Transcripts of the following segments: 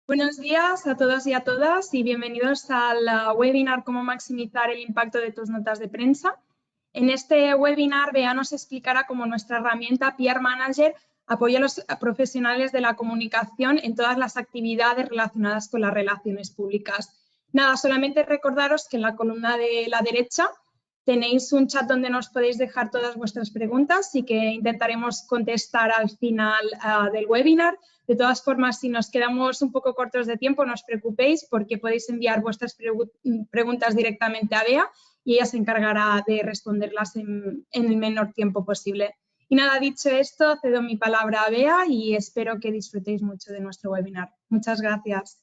Buenos días a todos y a todas y bienvenidos al webinar Cómo maximizar el impacto de tus notas de prensa. En este webinar, Bea nos explicará cómo nuestra herramienta PR Manager apoya a los profesionales de la comunicación en todas las actividades relacionadas con las relaciones públicas. Nada, solamente recordaros que en la columna de la derecha tenéis un chat donde nos podéis dejar todas vuestras preguntas y que intentaremos contestar al final del webinar. De todas formas, si nos quedamos un poco cortos de tiempo, no os preocupéis porque podéis enviar vuestras preguntas directamente a Bea y ella se encargará de responderlas en el menor tiempo posible. Y nada, dicho esto, cedo mi palabra a Bea y espero que disfrutéis mucho de nuestro webinar. Muchas gracias.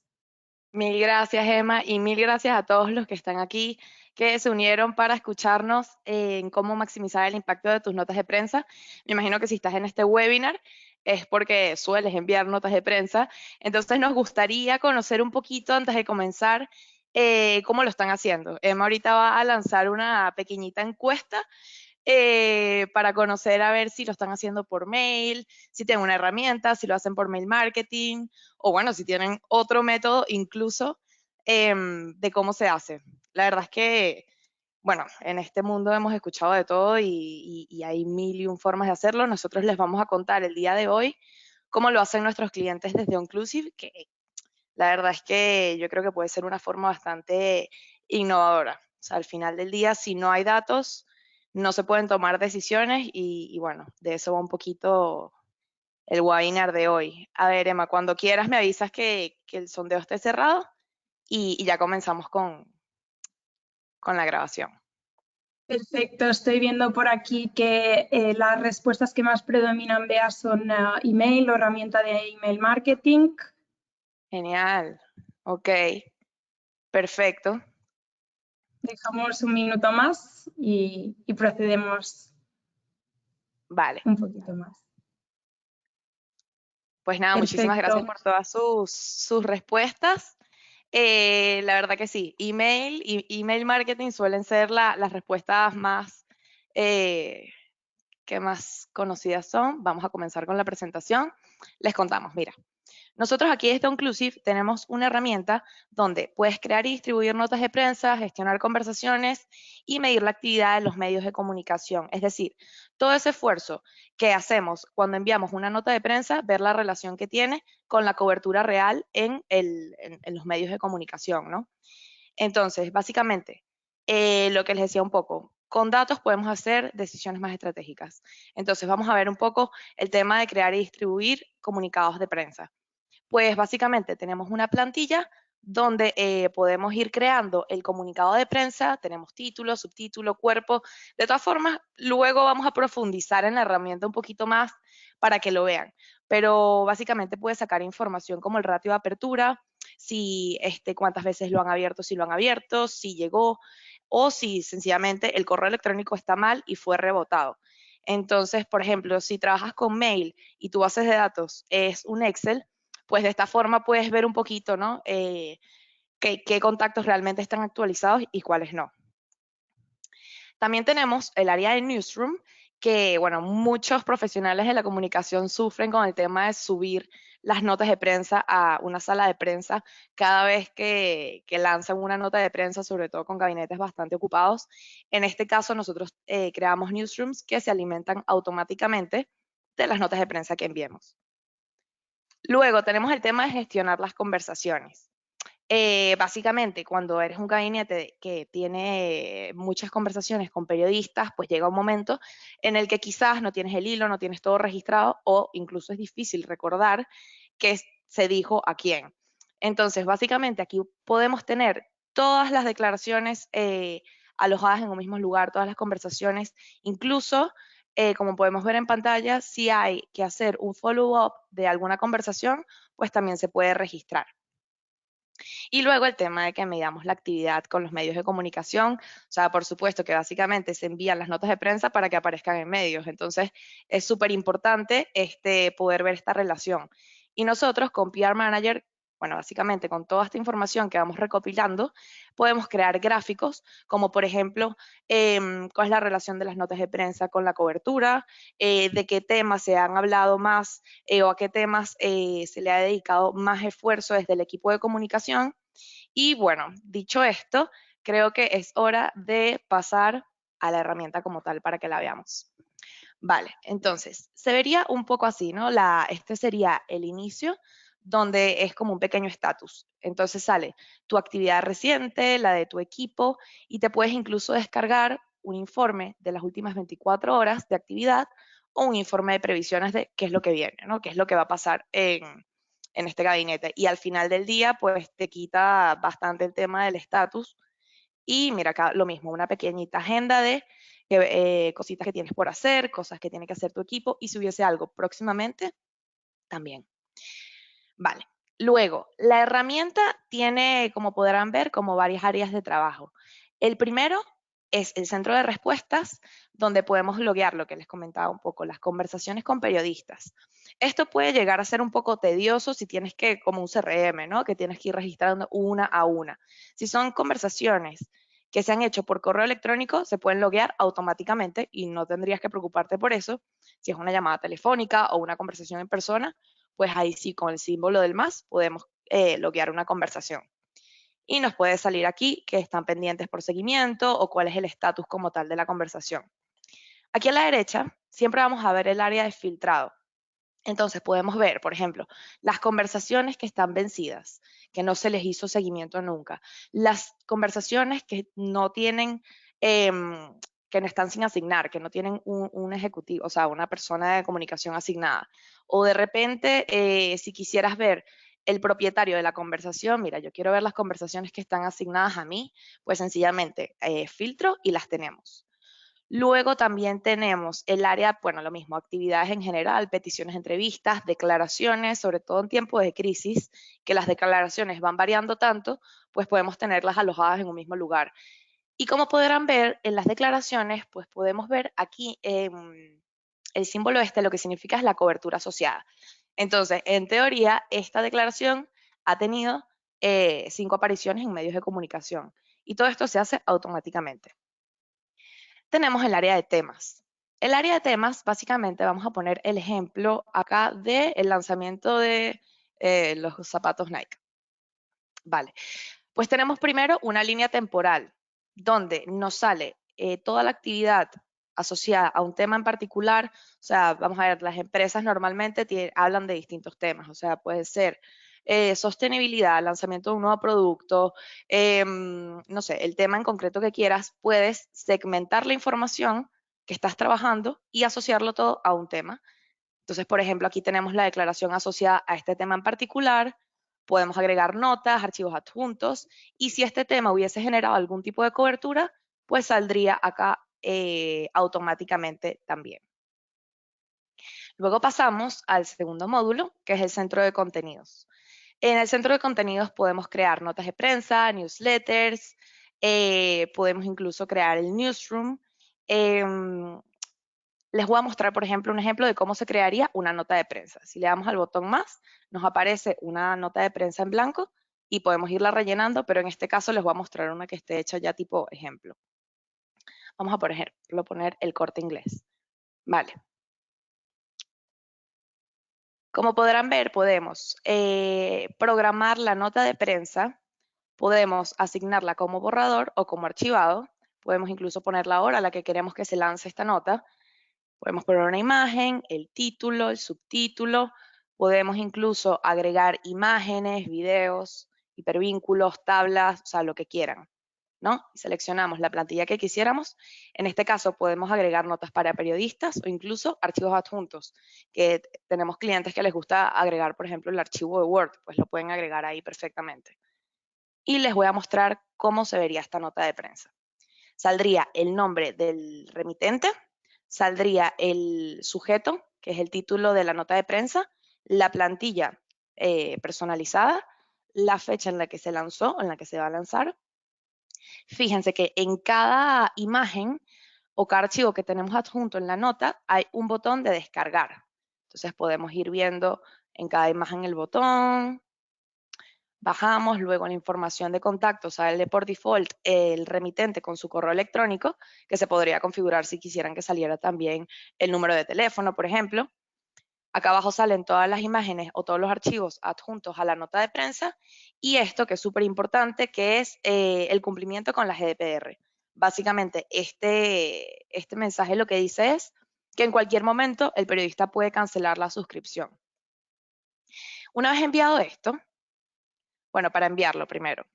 Mil gracias, Emma, y mil gracias a todos los que están aquí, que se unieron para escucharnos en cómo maximizar el impacto de tus notas de prensa. Me imagino que si estás en este webinar es porque sueles enviar notas de prensa. Entonces nos gustaría conocer un poquito antes de comenzar cómo lo están haciendo. Emma ahorita va a lanzar una pequeñita encuesta para conocer a ver si lo están haciendo por mail, si tienen una herramienta, si lo hacen por mail marketing, o bueno, si tienen otro método incluso de cómo se hace. La verdad es que, bueno, en este mundo hemos escuchado de todo y hay mil y un formas de hacerlo. Nosotros les vamos a contar el día de hoy cómo lo hacen nuestros clientes desde Onclusive, que la verdad es que yo creo que puede ser una forma bastante innovadora. O sea, al final del día, si no hay datos, no se pueden tomar decisiones y bueno, de eso va un poquito el webinar de hoy. A ver, Emma, cuando quieras me avisas que el sondeo esté cerrado y ya comenzamos con la grabación. Perfecto, estoy viendo por aquí que las respuestas que más predominan, Bea, son email o herramienta de email marketing. Genial. Ok, perfecto. Dejamos un minuto más y procedemos Vale. un poquito más. Pues nada, muchísimas gracias Perfecto. por todas sus respuestas. La verdad que sí, email marketing suelen ser las respuestas más que más conocidas son. Vamos a comenzar con la presentación. Les contamos, mira. Nosotros aquí desde Onclusive tenemos una herramienta donde puedes crear y distribuir notas de prensa, gestionar conversaciones y medir la actividad de los medios de comunicación. Es decir, todo ese esfuerzo que hacemos cuando enviamos una nota de prensa, ver la relación que tiene con la cobertura real en los medios de comunicación, ¿no? Entonces, básicamente, lo que les decía un poco, con datos podemos hacer decisiones más estratégicas. Entonces, vamos a ver un poco el tema de crear y distribuir comunicados de prensa. Pues básicamente tenemos una plantilla donde podemos ir creando el comunicado de prensa, tenemos título, subtítulo, cuerpo. De todas formas, luego vamos a profundizar en la herramienta un poquito más para que lo vean. Pero básicamente puede sacar información como el ratio de apertura, si cuántas veces lo han abierto, si llegó, o si sencillamente el correo electrónico está mal y fue rebotado. Entonces, por ejemplo, si trabajas con mail y tu base de datos es un Excel, pues de esta forma puedes ver un poquito, ¿no? Qué contactos realmente están actualizados y cuáles no. También tenemos el área de Newsroom, que, bueno, muchos profesionales de la comunicación sufren con el tema de subir las notas de prensa a una sala de prensa cada vez que lanzan una nota de prensa, sobre todo con gabinetes bastante ocupados. En este caso, nosotros creamos newsrooms que se alimentan automáticamente de las notas de prensa que enviemos. Luego tenemos el tema de gestionar las conversaciones. Básicamente, cuando eres un gabinete que tiene muchas conversaciones con periodistas, pues llega un momento en el que quizás no tienes el hilo, no tienes todo registrado o incluso es difícil recordar qué se dijo a quién. Entonces, básicamente aquí podemos tener todas las declaraciones alojadas en un mismo lugar, todas las conversaciones, incluso como podemos ver en pantalla, si hay que hacer un follow-up de alguna conversación, pues también se puede registrar. Y luego el tema de que midamos la actividad con los medios de comunicación, o sea, por supuesto que básicamente se envían las notas de prensa para que aparezcan en medios, entonces es súper importante poder ver esta relación. Y nosotros con PR Manager, Bueno, básicamente con toda esta información que vamos recopilando, podemos crear gráficos, como por ejemplo, cuál es la relación de las notas de prensa con la cobertura, de qué temas se han hablado más o a qué temas se le ha dedicado más esfuerzo desde el equipo de comunicación. Y bueno, dicho esto, creo que es hora de pasar a la herramienta como tal para que la veamos. Vale, entonces, se vería un poco así, ¿no? Este sería el inicio, donde es como un pequeño estatus. Entonces sale tu actividad reciente, la de tu equipo, y te puedes incluso descargar un informe de las últimas 24 horas de actividad o un informe de previsiones de qué es lo que viene, ¿no? Qué es lo que va a pasar en este gabinete. Y al final del día, pues te quita bastante el tema del estatus. Y mira acá lo mismo, una pequeñita agenda de cositas que tienes por hacer, cosas que tiene que hacer tu equipo, y si hubiese algo próximamente, también. Vale. Luego, la herramienta tiene, como podrán ver, como varias áreas de trabajo. El primero es el centro de respuestas, donde podemos loguear lo que les comentaba un poco, las conversaciones con periodistas. Esto puede llegar a ser un poco tedioso si tienes que, como un CRM, ¿no? Que tienes que ir registrando una a una. Si son conversaciones que se han hecho por correo electrónico, se pueden loguear automáticamente y no tendrías que preocuparte por eso. Si es una llamada telefónica o una conversación en persona, pues ahí sí, con el símbolo del más, podemos loguear una conversación. Y nos puede salir aquí que están pendientes por seguimiento o cuál es el estatus como tal de la conversación. Aquí a la derecha siempre vamos a ver el área de filtrado. Entonces podemos ver, por ejemplo, las conversaciones que están vencidas, que no se les hizo seguimiento nunca. Las conversaciones que no tienen, que no están sin asignar, que no tienen un ejecutivo, o sea, una persona de comunicación asignada. O de repente, si quisieras ver el propietario de la conversación, mira, yo quiero ver las conversaciones que están asignadas a mí, pues sencillamente filtro y las tenemos. Luego también tenemos el área, bueno, lo mismo, actividades en general, peticiones, entrevistas, declaraciones, sobre todo en tiempos de crisis, que las declaraciones van variando tanto, pues podemos tenerlas alojadas en un mismo lugar. Y como podrán ver en las declaraciones, pues podemos ver aquí el símbolo este, lo que significa es la cobertura asociada. Entonces, en teoría, esta declaración ha tenido 5 apariciones en medios de comunicación y todo esto se hace automáticamente. Tenemos el área de temas. El área de temas, básicamente, vamos a poner el ejemplo acá del lanzamiento de los zapatos Nike. Vale, pues tenemos primero una línea temporal donde nos sale toda la actividad asociada a un tema en particular. O sea, vamos a ver, las empresas normalmente hablan de distintos temas. O sea, puede ser sostenibilidad, lanzamiento de un nuevo producto, no sé, el tema en concreto que quieras, puedes segmentar la información que estás trabajando y asociarlo todo a un tema. Entonces, por ejemplo, aquí tenemos la declaración asociada a este tema en particular, podemos agregar notas, archivos adjuntos, y si este tema hubiese generado algún tipo de cobertura, pues saldría acá automáticamente también. Luego pasamos al segundo módulo, que es el centro de contenidos. En el centro de contenidos podemos crear notas de prensa, newsletters, podemos incluso crear el newsroom. Les voy a mostrar, por ejemplo, un ejemplo de cómo se crearía una nota de prensa. Si le damos al botón más, nos aparece una nota de prensa en blanco y podemos irla rellenando, pero en este caso les voy a mostrar una que esté hecha ya tipo ejemplo. Vamos a, por ejemplo, poner el Corte Inglés. Vale. Como podrán ver, podemos programar la nota de prensa, podemos asignarla como borrador o como archivado, podemos incluso poner la hora a la que queremos que se lance esta nota, podemos poner una imagen, el título, el subtítulo, podemos incluso agregar imágenes, videos, hipervínculos, tablas, o sea, lo que quieran, ¿no? Seleccionamos la plantilla que quisiéramos. En este caso podemos agregar notas para periodistas o incluso archivos adjuntos, que tenemos clientes que les gusta agregar, por ejemplo, el archivo de Word, pues lo pueden agregar ahí perfectamente. Y les voy a mostrar cómo se vería esta nota de prensa. Saldría el nombre del remitente, saldría el sujeto, que es el título de la nota de prensa, la plantilla personalizada, la fecha en la que se lanzó, en la que se va a lanzar. Fíjense que en cada imagen o cada archivo que tenemos adjunto en la nota hay un botón de descargar. Entonces podemos ir viendo en cada imagen el botón. bajamos, luego la información de contacto sale por default el remitente con su correo electrónico, que se podría configurar si quisieran que saliera también el número de teléfono, por ejemplo. Acá abajo salen todas las imágenes o todos los archivos adjuntos a la nota de prensa y esto que es súper importante, que es el cumplimiento con la GDPR. Básicamente, este mensaje lo que dice es que en cualquier momento el periodista puede cancelar la suscripción. Una vez enviado esto, bueno, para enviarlo primero,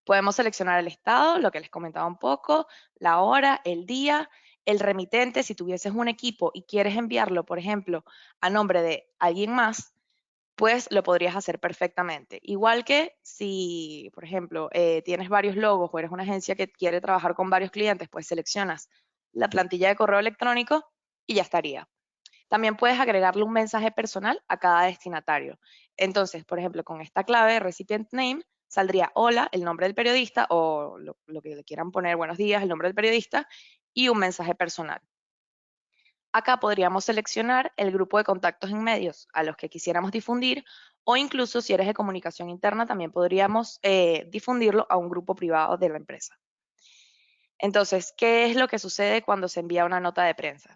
podemos seleccionar el estado, lo que les comentaba un poco, la hora, el día, el remitente. Si tuvieses un equipo y quieres enviarlo, por ejemplo, a nombre de alguien más, pues lo podrías hacer perfectamente. Igual que si, por ejemplo, tienes varios logos o eres una agencia que quiere trabajar con varios clientes, pues seleccionas la plantilla de correo electrónico y ya estaría. También puedes agregarle un mensaje personal a cada destinatario. Entonces, por ejemplo, con esta clave, recipient name, saldría hola, el nombre del periodista o lo que le quieran poner, buenos días, el nombre del periodista y un mensaje personal. Acá podríamos seleccionar el grupo de contactos en medios a los que quisiéramos difundir o incluso si eres de comunicación interna también podríamos difundirlo a un grupo privado de la empresa. Entonces, ¿qué es lo que sucede cuando se envía una nota de prensa?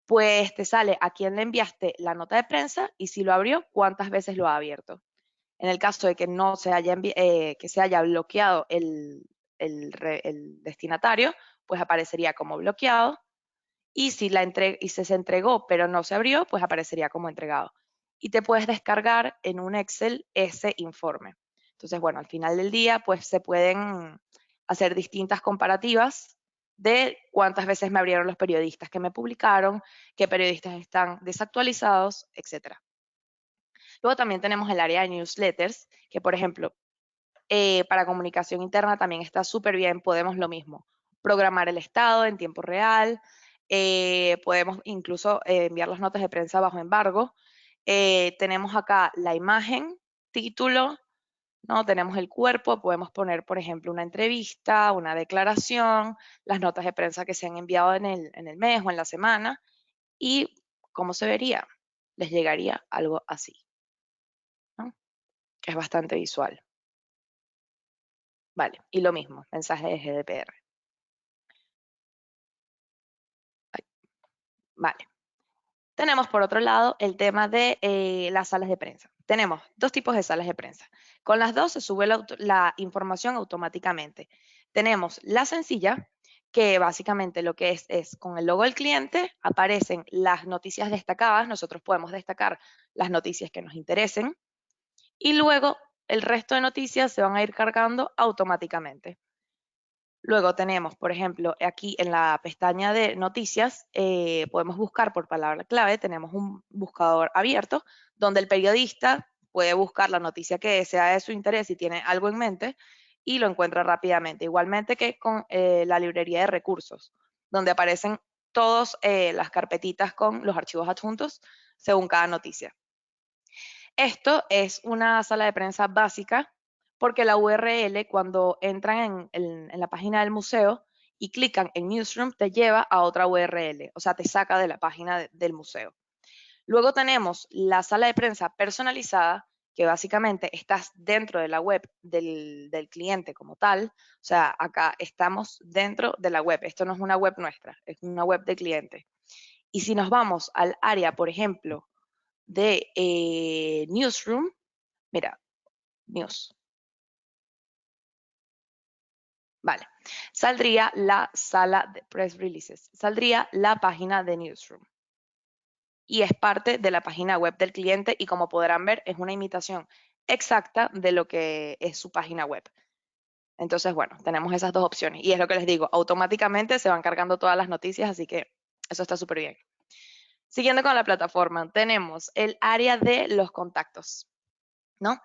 Pues te sale a quién le enviaste la nota de prensa y si lo abrió, cuántas veces lo ha abierto. En el caso de que no se haya, que se haya bloqueado el destinatario, pues aparecería como bloqueado. Y si se entregó pero no se abrió, pues aparecería como entregado. Y te puedes descargar en un Excel ese informe. Entonces, bueno, al final del día, pues se pueden hacer distintas comparativas de cuántas veces me abrieron los periodistas que me publicaron, qué periodistas están desactualizados, etc. Luego también tenemos el área de newsletters, que por ejemplo, para comunicación interna también está súper bien, podemos lo mismo, programar el estado en tiempo real, podemos incluso enviar las notas de prensa bajo embargo. Tenemos acá la imagen, título, ¿no? Tenemos el cuerpo, podemos poner, por ejemplo, una entrevista, una declaración, las notas de prensa que se han enviado en el mes o en la semana. Y, ¿cómo se vería? Les llegaría algo así, ¿no? Que es bastante visual. Vale, y lo mismo, mensaje de GDPR. Vale. Tenemos por otro lado el tema de las salas de prensa. Tenemos dos tipos de salas de prensa. Con las dos se sube la información automáticamente. Tenemos la sencilla, que básicamente lo que es con el logo del cliente, aparecen las noticias destacadas. Nosotros podemos destacar las noticias que nos interesen y luego el resto de noticias se van a ir cargando automáticamente. Luego tenemos, por ejemplo, aquí en la pestaña de noticias, podemos buscar por palabra clave, tenemos un buscador abierto donde el periodista puede buscar la noticia que sea de su interés si tiene algo en mente y lo encuentra rápidamente. Igualmente que con la librería de recursos, donde aparecen todas las carpetitas con los archivos adjuntos según cada noticia. Esto es una sala de prensa básica porque la URL cuando entran en la página del museo y clican en Newsroom te lleva a otra URL, o sea, te saca de la página del museo. Luego tenemos la sala de prensa personalizada, que básicamente estás dentro de la web del cliente como tal, o sea, acá estamos dentro de la web, esto no es una web nuestra, es una web de cliente. Y si nos vamos al área, por ejemplo, de Newsroom, mira, News. Vale, saldría la sala de Press Releases, saldría la página de Newsroom. Y es parte de la página web del cliente y como podrán ver es una imitación exacta de lo que es su página web. Entonces, bueno, tenemos esas dos opciones y es lo que les digo, automáticamente se van cargando todas las noticias, así que eso está súper bien. Siguiendo con la plataforma, tenemos el área de los contactos, ¿no?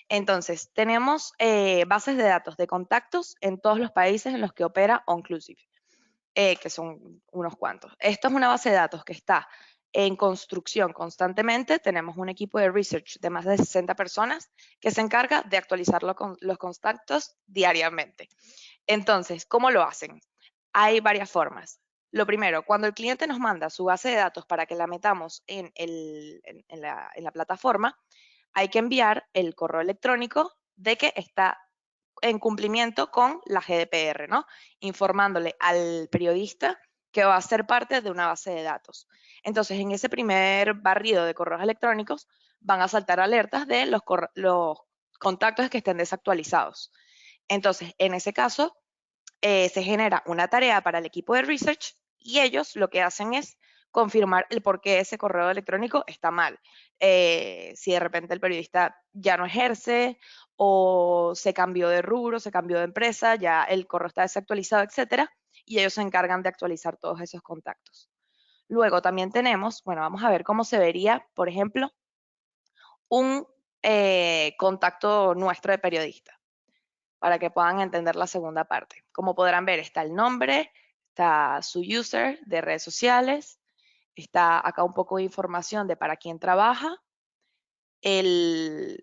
Entonces, tenemos bases de datos de contactos en todos los países en los que opera Onclusive, que son unos cuantos. Esto es una base de datos que está en construcción constantemente. Tenemos un equipo de research de más de 60 personas que se encarga de actualizar los contactos diariamente. Entonces, ¿cómo lo hacen? Hay varias formas. Lo primero, cuando el cliente nos manda su base de datos para que la metamos en la plataforma, hay que enviar el correo electrónico de que está en cumplimiento con la GDPR, ¿no? Informándole al periodista que va a ser parte de una base de datos. Entonces, en ese primer barrido de correos electrónicos van a saltar alertas de los contactos que estén desactualizados. Entonces, en ese caso, se genera una tarea para el equipo de research y ellos lo que hacen es confirmar el por qué ese correo electrónico está mal. Si de repente el periodista ya no ejerce o se cambió de rubro, se cambió de empresa, ya el correo está desactualizado, etcétera, y ellos se encargan de actualizar todos esos contactos. Luego también tenemos, bueno, vamos a ver cómo se vería, por ejemplo, un contacto nuestro de periodista, para que puedan entender la segunda parte. Como podrán ver, está el nombre, está su user de redes sociales, está acá un poco de información de para quién trabaja, el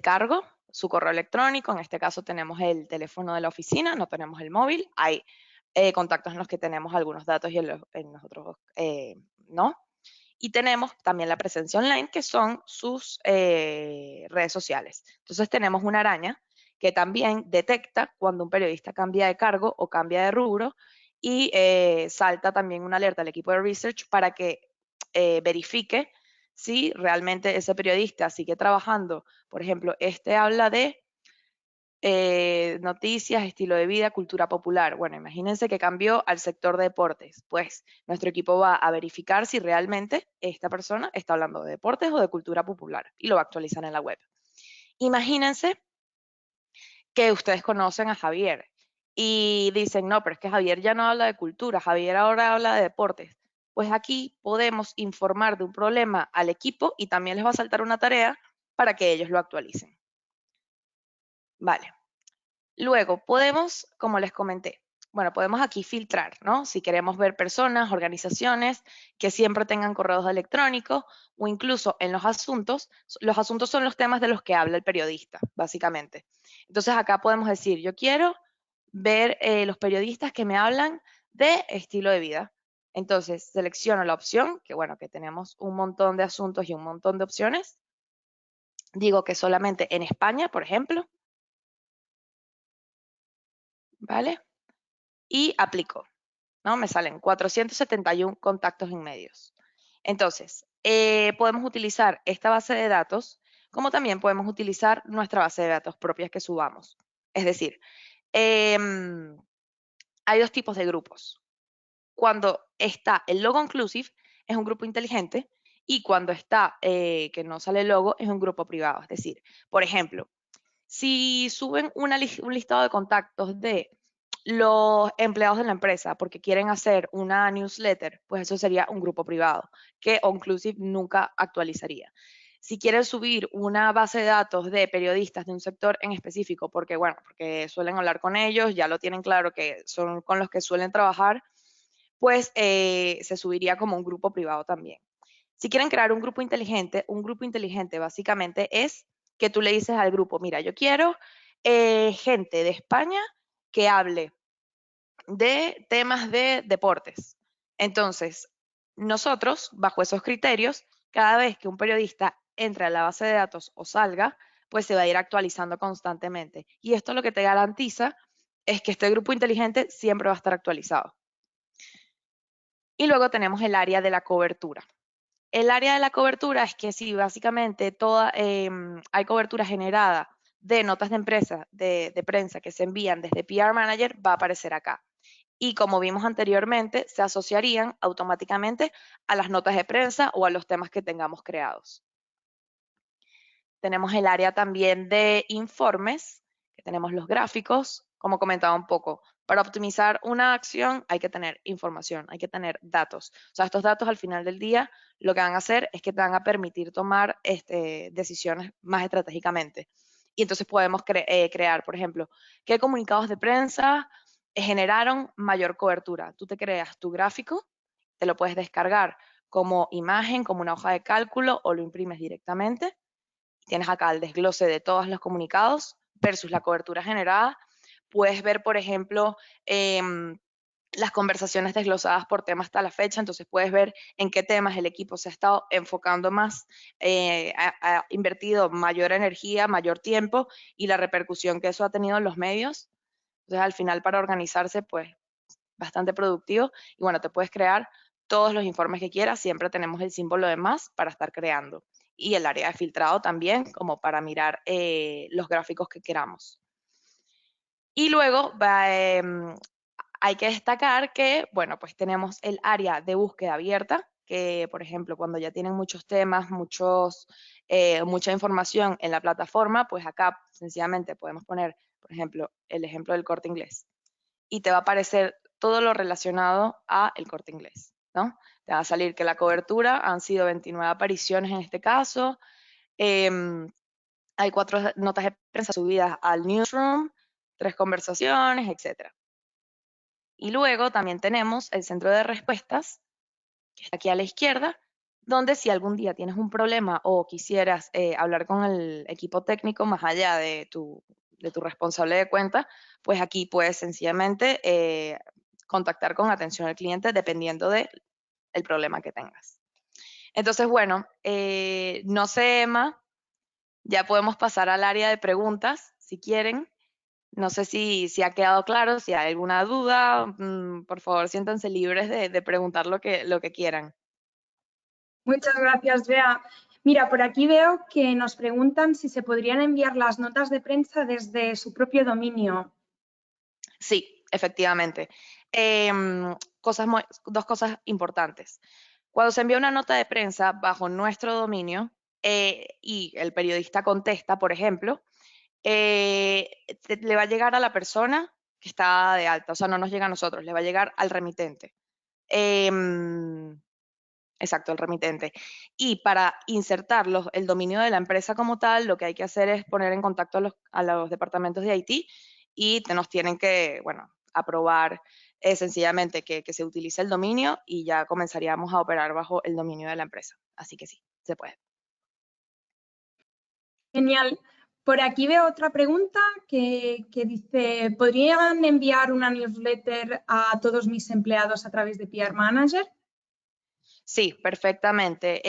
cargo, su correo electrónico, en este caso tenemos el teléfono de la oficina, no tenemos el móvil, hay contactos en los que tenemos algunos datos y en los otros no. Y tenemos también la presencia online, que son sus redes sociales. Entonces tenemos una araña que también detecta cuando un periodista cambia de cargo o cambia de rubro y salta también una alerta al equipo de research para que verifique si realmente ese periodista sigue trabajando. Por ejemplo, este habla de noticias, estilo de vida, cultura popular. Bueno, imagínense que cambió al sector de deportes. Pues nuestro equipo va a verificar si realmente esta persona está hablando de deportes o de cultura popular y lo va a actualizar en la web. Imagínense que ustedes conocen a Javier y dicen, no, pero es que Javier ya no habla de cultura, Javier ahora habla de deportes. Pues aquí podemos informar de un problema al equipo y también les va a saltar una tarea para que ellos lo actualicen. Vale. Luego podemos, como les comenté, bueno, podemos aquí filtrar, ¿no? Si queremos ver personas, organizaciones que siempre tengan correos electrónicos o incluso en los asuntos son los temas de los que habla el periodista, básicamente. Entonces acá podemos decir, yo quiero ver los periodistas que me hablan de estilo de vida. Entonces selecciono la opción, que bueno, que tenemos un montón de asuntos y un montón de opciones. Digo que solamente en España, por ejemplo, ¿vale? Y aplico, ¿no? Me salen 471 contactos en medios. Entonces, podemos utilizar esta base de datos, como también podemos utilizar nuestra base de datos propias que subamos. Es decir, hay dos tipos de grupos. Cuando está el logo inclusive, es un grupo inteligente, y cuando está que no sale el logo, es un grupo privado. Es decir, por ejemplo, si suben un listado de contactos de los empleados de la empresa porque quieren hacer una newsletter, pues eso sería un grupo privado que Onclusive nunca actualizaría. Si quieren subir una base de datos de periodistas de un sector en específico, porque bueno, porque suelen hablar con ellos, ya lo tienen claro que son con los que suelen trabajar, pues se subiría como un grupo privado también. Si quieren crear un grupo inteligente básicamente es que tú le dices al grupo, mira, yo quiero gente de España que hable de temas de deportes. Entonces, nosotros, bajo esos criterios, cada vez que un periodista entre a la base de datos o salga, pues se va a ir actualizando constantemente. Y esto lo que te garantiza es que este grupo inteligente siempre va a estar actualizado. Y luego tenemos el área de la cobertura. El área de la cobertura es que si básicamente hay cobertura generada de notas de empresa, de prensa que se envían desde PR Manager, va a aparecer acá. Y como vimos anteriormente, se asociarían automáticamente a las notas de prensa o a los temas que tengamos creados. Tenemos el área también de informes, que tenemos los gráficos, como comentaba un poco. Para optimizar una acción hay que tener información, hay que tener datos. O sea, estos datos al final del día lo que van a hacer es que te van a permitir tomar decisiones más estratégicamente. Y entonces podemos crear, por ejemplo, qué comunicados de prensa generaron mayor cobertura. Tú te creas tu gráfico, te lo puedes descargar como imagen, como una hoja de cálculo o lo imprimes directamente. Tienes acá el desglose de todos los comunicados versus la cobertura generada. Puedes ver, por ejemplo, las conversaciones desglosadas por temas hasta la fecha, entonces puedes ver en qué temas el equipo se ha estado enfocando más, ha invertido mayor energía, mayor tiempo y la repercusión que eso ha tenido en los medios. Entonces al final para organizarse, pues bastante productivo y bueno, te puedes crear todos los informes que quieras, siempre tenemos el símbolo de más para estar creando y el área de filtrado también como para mirar los gráficos que queramos. Y luego hay que destacar que, bueno, pues tenemos el área de búsqueda abierta, que por ejemplo, cuando ya tienen muchos temas, mucha información en la plataforma, pues acá sencillamente podemos poner, por ejemplo, el ejemplo del Corte Inglés. Y te va a aparecer todo lo relacionado a el Corte Inglés, ¿no? Te va a salir que la cobertura han sido 29 apariciones en este caso, hay 4 notas de prensa subidas al newsroom, 3 conversaciones, etc. Y luego también tenemos el centro de respuestas, que está aquí a la izquierda, donde si algún día tienes un problema o quisieras hablar con el equipo técnico más allá de tu responsable de cuenta, pues aquí puedes sencillamente contactar con atención al cliente dependiendo del problema que tengas. Entonces, bueno, no sé, Emma, ya podemos pasar al área de preguntas, si quieren. No sé si ha quedado claro, si hay alguna duda, por favor, siéntanse libres de preguntar lo que quieran. Muchas gracias, Bea. Mira, por aquí veo que nos preguntan si se podrían enviar las notas de prensa desde su propio dominio. Sí, efectivamente. Dos cosas importantes. Cuando se envía una nota de prensa bajo nuestro dominio y el periodista contesta, por ejemplo, le va a llegar a la persona que está de alta, o sea, no nos llega a nosotros, le va a llegar al remitente. Exacto, el remitente. Y para insertarlos, el dominio de la empresa como tal, lo que hay que hacer es poner en contacto a los departamentos de IT y nos tienen que, bueno, aprobar sencillamente que se utilice el dominio y ya comenzaríamos a operar bajo el dominio de la empresa. Así que sí, se puede. Genial. Por aquí veo otra pregunta que dice, ¿podrían enviar una newsletter a todos mis empleados a través de PR Manager? Sí, perfectamente.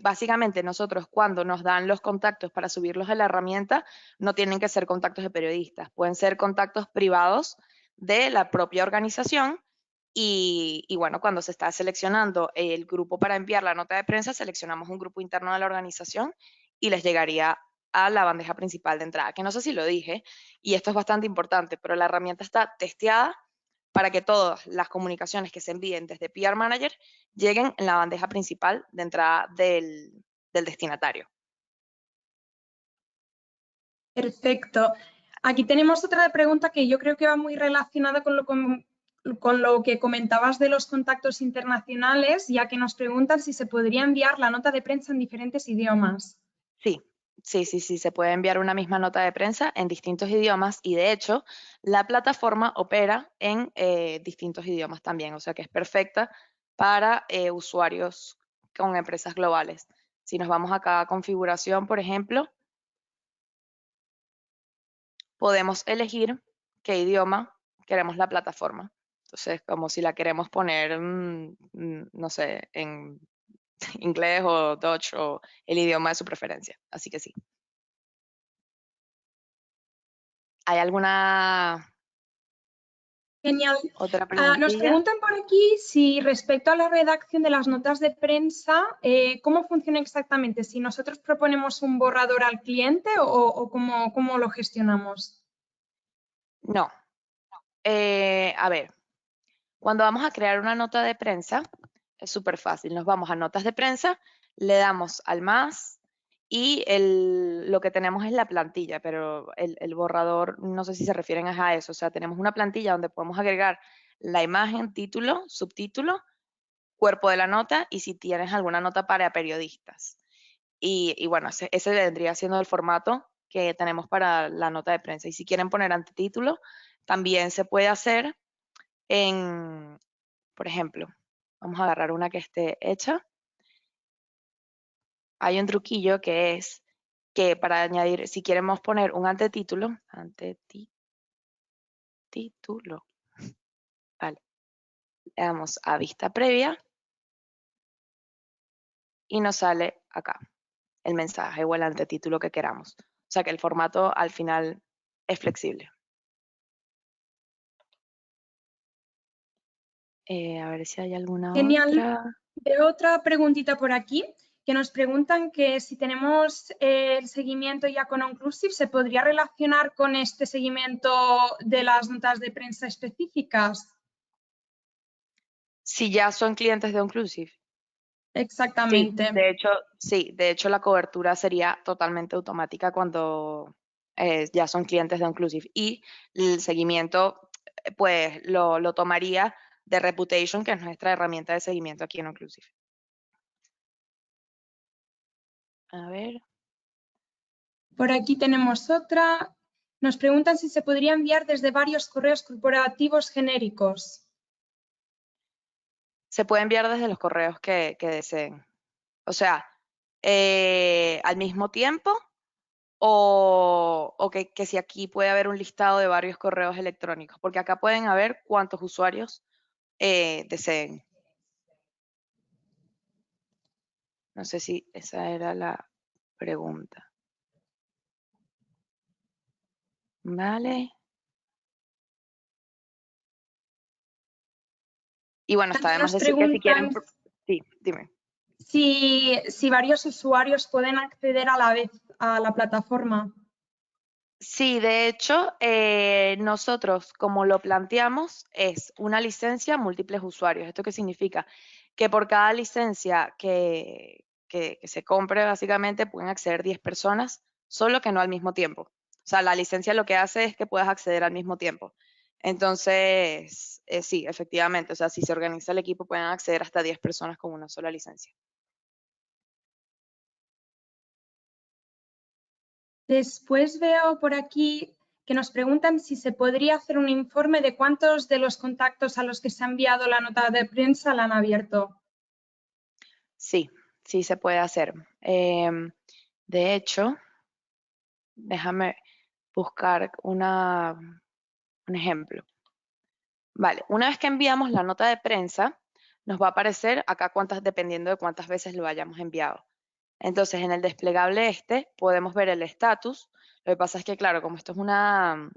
Básicamente nosotros cuando nos dan los contactos para subirlos a la herramienta, no tienen que ser contactos de periodistas, pueden ser contactos privados de la propia organización y bueno, cuando se está seleccionando el grupo para enviar la nota de prensa, seleccionamos un grupo interno de la organización y les llegaría a la bandeja principal de entrada, que no sé si lo dije, y esto es bastante importante, pero la herramienta está testeada para que todas las comunicaciones que se envíen desde PR Manager lleguen en la bandeja principal de entrada del destinatario. Perfecto. Aquí tenemos otra pregunta que yo creo que va muy relacionada con lo que comentabas de los contactos internacionales, ya que nos preguntan si se podría enviar la nota de prensa en diferentes idiomas. Sí, se puede enviar una misma nota de prensa en distintos idiomas y de hecho la plataforma opera en distintos idiomas también, o sea que es perfecta para usuarios con empresas globales. Si nos vamos acá a configuración, por ejemplo, podemos elegir qué idioma queremos la plataforma. Entonces, como si la queremos poner, no sé, en inglés o Dutch o el idioma de su preferencia. Así que sí. ¿Hay alguna Genial. otra Nos preguntilla? preguntan por aquí si respecto a la redacción de las notas de prensa, ¿cómo funciona exactamente? ¿Si nosotros proponemos un borrador al cliente o cómo lo gestionamos? No. A ver, cuando vamos a crear una nota de prensa, es súper fácil. Nos vamos a notas de prensa, le damos al más y lo que tenemos es la plantilla, pero el borrador, no sé si se refieren a eso. O sea, tenemos una plantilla donde podemos agregar la imagen, título, subtítulo, cuerpo de la nota y si tienes alguna nota para periodistas. Y bueno, ese vendría siendo el formato que tenemos para la nota de prensa. Y si quieren poner antetítulo, también se puede hacer por ejemplo, vamos a agarrar una que esté hecha. Hay un truquillo que es que para añadir, si queremos poner un antetítulo, vale. Le damos a vista previa y nos sale acá el mensaje o el antetítulo que queramos. O sea que el formato al final es flexible. A ver si hay alguna Genial. otra. Veo otra preguntita por aquí, que nos preguntan que si tenemos el seguimiento ya con Onclusive, ¿se podría relacionar con este seguimiento de las notas de prensa específicas? Si ya son clientes de Onclusive. Exactamente. Sí, de hecho la cobertura sería totalmente automática cuando ya son clientes de Onclusive. Y el seguimiento, pues lo tomaría de Reputation, que es nuestra herramienta de seguimiento aquí en Onclusive. A ver. Por aquí tenemos otra. Nos preguntan si se podría enviar desde varios correos corporativos genéricos. Se puede enviar desde los correos que deseen. O sea, al mismo tiempo o que si aquí puede haber un listado de varios correos electrónicos, porque acá pueden haber cuantos usuarios deseen. No sé si esa era la pregunta. Vale. Y bueno, está También de más nos decir que si quieren... preguntan Sí, dime. si varios usuarios pueden acceder a la vez a la plataforma. Sí, de hecho, nosotros como lo planteamos es una licencia múltiples usuarios. ¿Esto qué significa? Que por cada licencia que se compre, básicamente pueden acceder 10 personas, solo que no al mismo tiempo. O sea, la licencia lo que hace es que puedas acceder al mismo tiempo. Entonces, sí, efectivamente, o sea, si se organiza el equipo pueden acceder hasta 10 personas con una sola licencia. Después veo por aquí que nos preguntan si se podría hacer un informe de cuántos de los contactos a los que se ha enviado la nota de prensa la han abierto. Sí, sí se puede hacer. De hecho, déjame buscar un ejemplo. Vale, una vez que enviamos la nota de prensa, nos va a aparecer acá dependiendo de cuántas veces lo hayamos enviado. Entonces, en el desplegable podemos ver el estatus. Lo que pasa es que, claro, como esto es una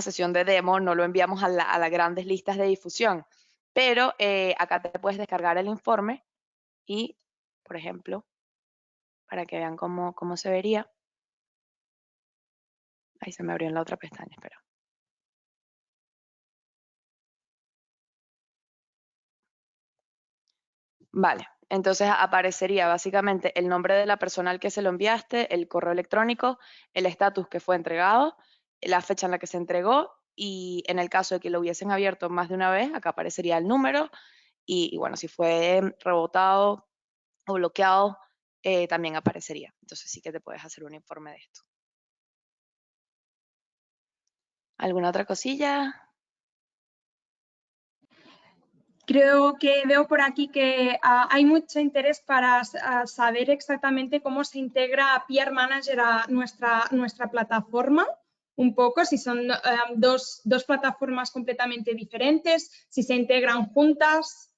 sesión de demo, no lo enviamos a las grandes listas de difusión. Pero acá te puedes descargar el informe y, por ejemplo, para que vean cómo se vería. Ahí se me abrió en la otra pestaña, espera. Vale, entonces aparecería básicamente el nombre de la persona al que se lo enviaste, el correo electrónico, el estatus que fue entregado, la fecha en la que se entregó y en el caso de que lo hubiesen abierto más de una vez, acá aparecería el número y bueno, si fue rebotado o bloqueado, también aparecería. Entonces sí que te puedes hacer un informe de esto. ¿Alguna otra cosilla? Creo que veo por aquí que hay mucho interés para saber exactamente cómo se integra PR Manager a nuestra plataforma. Un poco, si son dos plataformas completamente diferentes, si se integran juntas.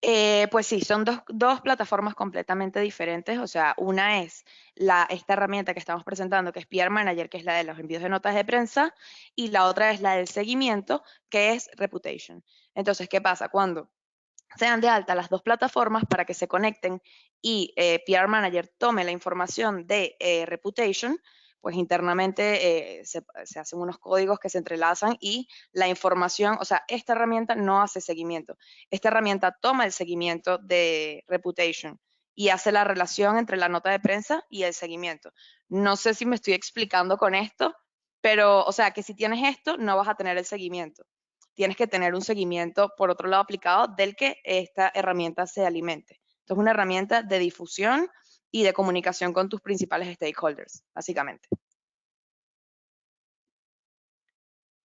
Pues sí, son dos plataformas completamente diferentes. O sea, una es esta herramienta que estamos presentando, que es PR Manager, que es la de los envíos de notas de prensa, y la otra es la del seguimiento, que es Reputation. Entonces, ¿qué pasa? Cuando sean de alta las dos plataformas para que se conecten y PR Manager tome la información de Reputation, pues internamente se hacen unos códigos que se entrelazan y la información, o sea, esta herramienta no hace seguimiento. Esta herramienta toma el seguimiento de Reputation y hace la relación entre la nota de prensa y el seguimiento. No sé si me estoy explicando con esto, pero, o sea, que si tienes esto, no vas a tener el seguimiento. Tienes que tener un seguimiento, por otro lado, aplicado del que esta herramienta se alimente. Esto es una herramienta de difusión y de comunicación con tus principales stakeholders, básicamente.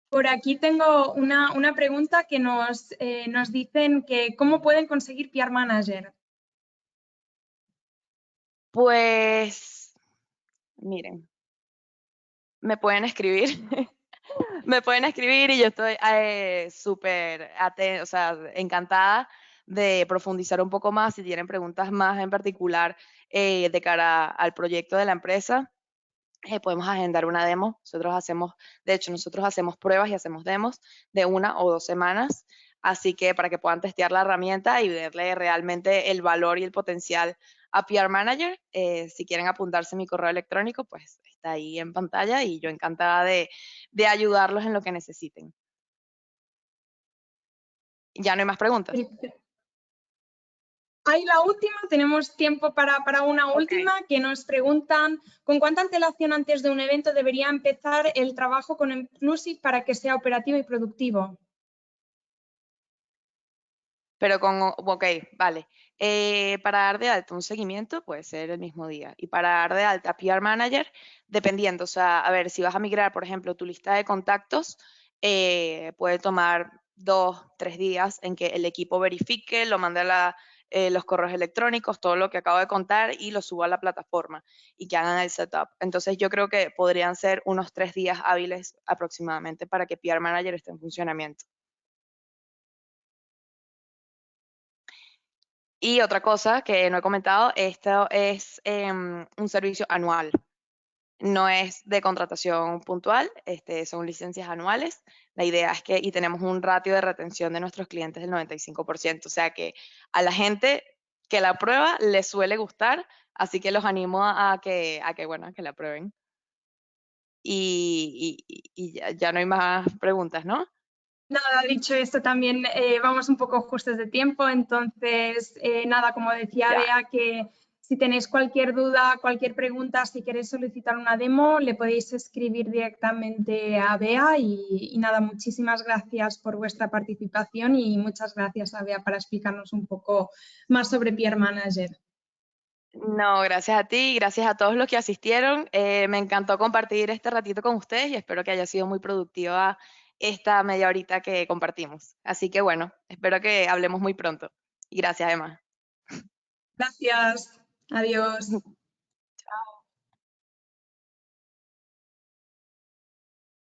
Por aquí tengo una pregunta que nos dicen que ¿cómo pueden conseguir PR Manager? Pues, miren, me pueden escribir Me pueden escribir y yo estoy súper o sea, encantada de profundizar un poco más si tienen preguntas más en particular de cara al proyecto de la empresa. Podemos agendar una demo. De hecho, nosotros hacemos pruebas y hacemos demos de 1 o 2 semanas. Así que para que puedan testear la herramienta y verle realmente el valor y el potencial a PR Manager, si quieren apuntarse mi correo electrónico, pues está ahí en pantalla y yo encantada de ayudarlos en lo que necesiten. Ya no hay más preguntas. Hay la última, tenemos tiempo para una última, que nos preguntan ¿con cuánta antelación antes de un evento debería empezar el trabajo con Inclusive para que sea operativo y productivo? Pero ok, vale. Para dar de alta un seguimiento puede ser el mismo día. Y para dar de alta PR Manager, dependiendo, o sea, a ver, si vas a migrar, por ejemplo, tu lista de contactos, puede tomar 2, 3 días en que el equipo verifique, lo mande a los correos electrónicos, todo lo que acabo de contar y lo suba a la plataforma y que hagan el setup. Entonces yo creo que podrían ser unos 3 días hábiles aproximadamente para que PR Manager esté en funcionamiento. Y otra cosa que no he comentado, esto es un servicio anual, no es de contratación puntual, son licencias anuales. La idea es y tenemos un ratio de retención de nuestros clientes del 95%, o sea que a la gente que la prueba les suele gustar, así que los animo bueno, a que la prueben. Y ya no hay más preguntas, ¿no? Nada, dicho esto, también vamos un poco justos de tiempo, entonces, nada, como decía Ya. Bea, que si tenéis cualquier duda, cualquier pregunta, si queréis solicitar una demo, le podéis escribir directamente a Bea y nada, muchísimas gracias por vuestra participación y muchas gracias a Bea para explicarnos un poco más sobre Peer Manager. No, gracias a ti, gracias a todos los que asistieron. Me encantó compartir este ratito con ustedes y espero que haya sido muy productiva esta media horita que compartimos. Así que bueno, espero que hablemos muy pronto. Y gracias, Emma. Gracias, adiós.